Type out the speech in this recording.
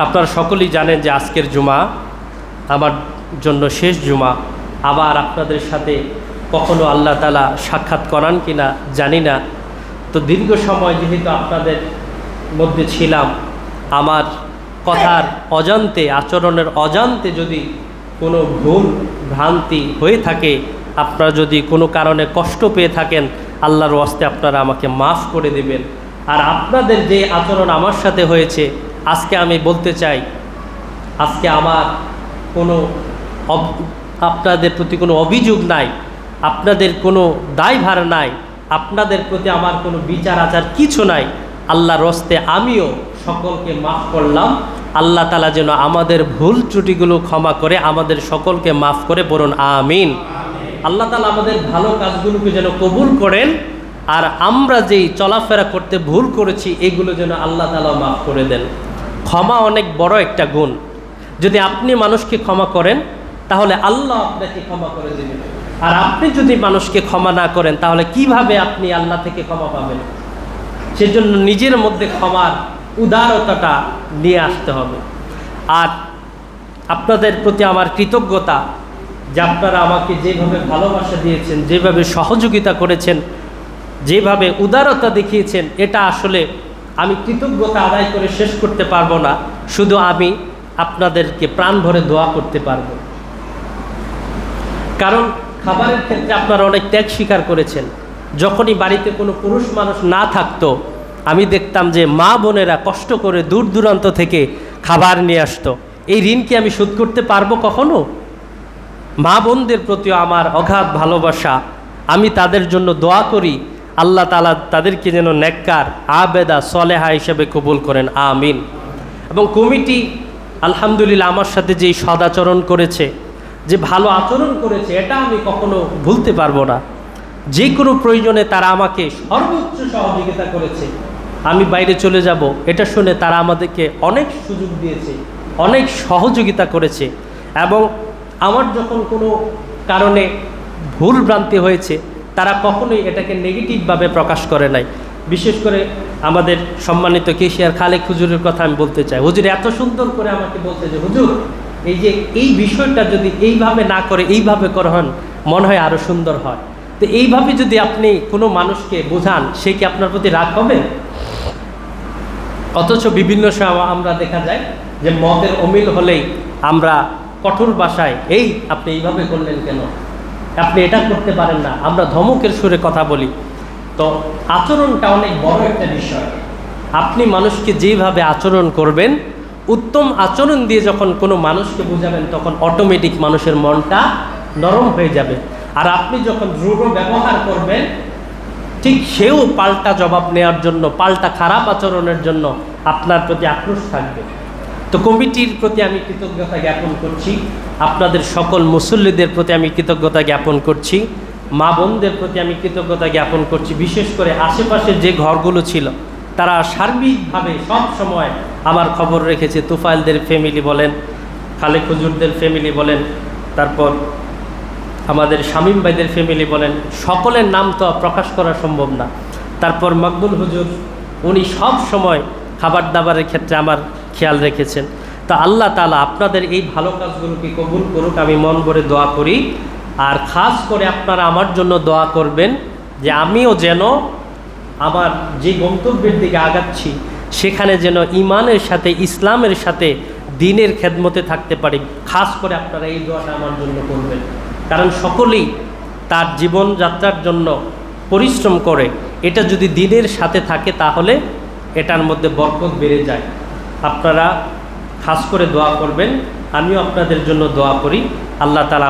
আপনারা সকলেই জানেন যে আজকের জুমা আমার জন্য শেষ জুমা। আবার আপনাদের সাথে কখনো আল্লাহ তাআলা সাক্ষাৎ করান কিনা জানি না। তো দীর্ঘ সময় যেহেতু আপনাদের মধ্যে ছিলাম, আমার কথার অজান্তে, আচরণের অজান্তে যদি কোনো ভুল ভ্রান্তি হয়ে থাকে, আপনারা যদি কোনো কারণে কষ্ট পেয়ে থাকেন, আল্লাহর ওয়াস্তে আপনারা আমাকে মাফ করে দেবেন। আর আপনাদের যে আচরণ আমার সাথে হয়েছে, আজকে আমি বলতে চাই, আজকে আমার কোনো আপনাদের প্রতি কোনো অভিযোগ নাই, আপনাদের কোনো দায়ভার নাই, আপনাদের প্রতি আমার কোনো বিচার আচার কিছু নাই। আল্লাহর ওয়াস্তে আমিও সকলকে মাফ করলাম। আল্লাহ তাআলা যেন আমাদের ভুল ত্রুটিগুলো ক্ষমা করে আমাদের সকলকে মাফ করে বলুন আমিন। আল্লাহ তাআলা আমাদের ভালো কাজগুলোকে যেন কবুল করেন, আর আমরা যেই চলাফেরা করতে ভুল করেছি এগুলো যেন আল্লাহ তাআলা মাফ করে দেন। ক্ষমা অনেক বড় একটা গুণ। যদি আপনি মানুষকে ক্ষমা করেন তাহলে আল্লাহ আপনাকে ক্ষমা করে দেবেন, আর আপনি যদি মানুষকে ক্ষমা না করেন তাহলে কিভাবে আপনি আল্লাহ থেকে ক্ষমা পাবেন? সেজন্য নিজের মধ্যে ক্ষমার উদারতাটা নিয়ে আসতে হবে। আর আপনাদের প্রতি আমার কৃতজ্ঞতা যে আপনারা আমাকে যেভাবে ভালোবাসা দিয়েছেন, যেভাবে সহযোগিতা করেছেন, যেভাবে উদারতা দেখিয়েছেন, এটা আসলে আমি কৃতজ্ঞতা আদায় করে শেষ করতে পারবো না। শুধু আমি আপনাদেরকে প্রাণ ভরে দোয়া করতে পারবো। কারণ খাবারের ক্ষেত্রে আপনারা অনেক ত্যাগ স্বীকার করেছেন। যখনই বাড়িতে কোনো পুরুষ মানুষ না থাকতো, আমি দেখতাম যে মা বোনেরা কষ্ট করে দূর দূরান্ত থেকে খাবার নিয়ে আসতো। এই ঋণ কি আমি শোধ করতে পারবো কখনো? মা বোনদের প্রতিও আমার অগাধ ভালোবাসা। আমি তাদের জন্য দোয়া করি, আল্লাহ তাআলা তাদেরকে যেন নেককার, আবেদা, সলেহা হিসেবে কবুল করেন আমিন। এবং কমিটি আলহামদুলিল্লাহ আমার সাথে যেই সদাচরণ করেছে, যে ভালো আচরণ করেছে, এটা আমি কখনো ভুলতে পারবো না। যে কোনো প্রয়োজনে তারা আমাকে সর্বোচ্চ সহযোগিতা করেছে। আমি বাইরে চলে যাব এটা শুনে তারা আমাদেরকে অনেক সুযোগ দিয়েছে, অনেক সহযোগিতা করেছে। এবং আমার যখন কোনো কারণে ভুল ভ্রান্তি হয়েছে, তারা কখনোই এটাকে নেগেটিভভাবে প্রকাশ করে নাই। বিশেষ করে আমাদের সম্মানিত কেশিয়ার খালেক হুজুরের কথা আমি বলতে চাই। হুজুর এত সুন্দর করে আমাকে বলতে যে হুজুর এই বিষয়টা যদি এইভাবে না করে এইভাবে করেন মনে হয় আরও সুন্দর হয়। তো এইভাবে যদি আপনি কোনো মানুষকে বোঝান, সে কি আপনার প্রতি রাগ হবে? অথচ বিভিন্ন সময় আমরা দেখা যায় যে মতের অমিল হলেই আমরা কঠোর ভাষায়, আপনি এইভাবে করলেন কেন, আপনি এটা করতে পারেন না, আমরা ধমকের সুরে কথা বলি। তো আচরণটা অনেক বড় একটা বিষয়। আপনি মানুষকে যেভাবে আচরণ করবেন, উত্তম আচরণ দিয়ে যখন কোনো মানুষকে বোঝাবেন, তখন অটোমেটিক মানুষের মনটা নরম হয়ে যাবে। আর আপনি যখন দ্রুত ব্যবহার করবেন, ঠিক সেও পাল্টা জবাব নেওয়ার জন্য, পাল্টা খারাপ আচরণের জন্য আপনার প্রতি আক্রোশ থাকবে। তো কমিটির প্রতি আমি কৃতজ্ঞতা জ্ঞাপন করছি, আপনাদের সকল মুসল্লিদের প্রতি আমি কৃতজ্ঞতা জ্ঞাপন করছি, মা বোনদের প্রতি আমি কৃতজ্ঞতা জ্ঞাপন করছি। বিশেষ করে আশেপাশে যে ঘরগুলো ছিল, তারা সার্বিকভাবে সব সময় আমার খবর রেখেছে। তুফাইলদের ফ্যামিলি বলেন, খালেক হুজুরদের ফ্যামিলি বলেন, তারপর আমাদের শামীম ভাইদের ফ্যামিলি বলেন, সকলের নাম তো প্রকাশ করা সম্ভব না। তারপর মকবুল হুজুর, উনি সব সময় খাবার দাবারের ক্ষেত্রে আমার খেয়াল রেখেছেন। তা আল্লাহ তাআলা আপনাদের এই ভালো কাজগুলোকে কবুল করুক, আমি মন ভরে দোয়া করি। আর খাস করে আপনারা আমার জন্য দোয়া করবেন যে আমিও যেন আমার যে গন্তব্যের দিকে আগাচ্ছি সেখানে যেন ঈমানের সাথে, ইসলামের সাথে, দ্বীনের খেদমতে থাকতে পারি। খাস করে আপনারা এই দোয়াটা আমার জন্য করবেন, কারণ সকলেই তার জীবনযাত্রার জন্য পরিশ্রম করে। এটা যদি দ্বীনের সাথে থাকে তাহলে এটার মধ্যে বরকত বেড়ে যায়। আপনারা খাস করে দোয়া করবেন, আমিও আপনাদের জন্য দোয়া করি। আল্লাহ তাআলা